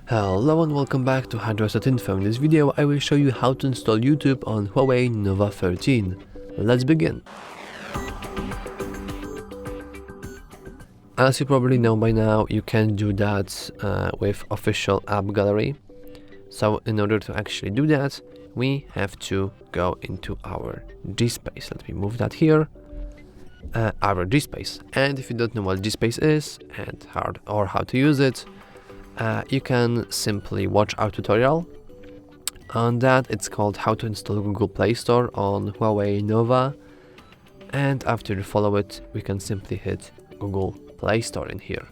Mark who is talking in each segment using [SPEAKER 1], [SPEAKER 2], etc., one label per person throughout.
[SPEAKER 1] Hello and welcome back to HardReset.Info. In this video I will show you how to install YouTube on HUAWEI Nova 13. Let's begin. As you probably know by now, you can do that with official app gallery. So in order to actually do that, we have to go into our GSpace. Let me move that here. Our GSpace. And if you don't know what GSpace is and how to use it, you can simply watch our tutorial on that. It's called how to install Google Play Store on HUAWEI Nova, and after you follow it, we can simply hit Google Play Store in here.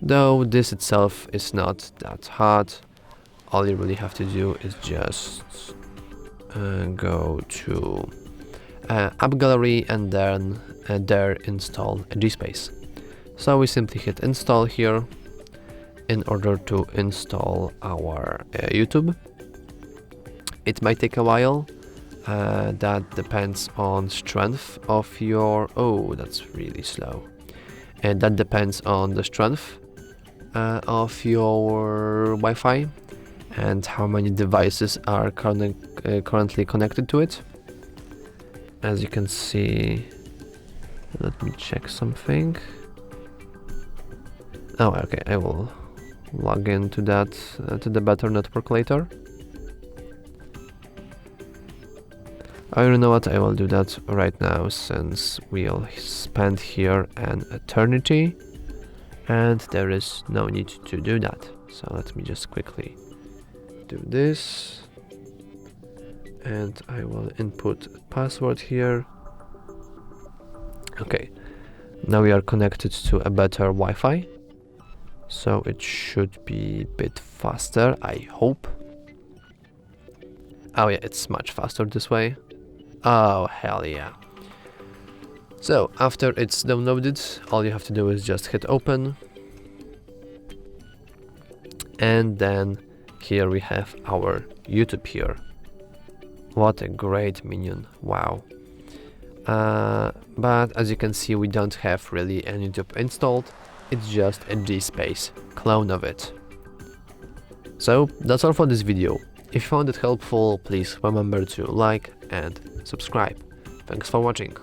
[SPEAKER 1] Though this itself is not that hard, all you really have to do is just go to app gallery and then there install a GSpace. So we simply hit install here in order to install our YouTube. It might take a while. That depends on strength of your... Oh, that's really slow. And that depends on the strength of your Wi-Fi and how many devices are currently connected to it. As you can see, let me check something. Oh, okay, I will log into that to the better network later. I don't know what, I will do that right now since we'll spend here an eternity and there is no need to do that. So let me just quickly do this and I will input a password here. Okay, now we are connected to a better Wi-Fi. So it should be a bit faster, I hope. Oh yeah, it's much faster this way. Oh, hell yeah. So after it's downloaded, all you have to do is just hit open. And then here we have our YouTube here. What a great minion, wow. But as you can see, we don't have really any YouTube installed. It's just a GSpace clone of it. So that's all for this video. If you found it helpful, please remember to like and subscribe. Thanks for watching.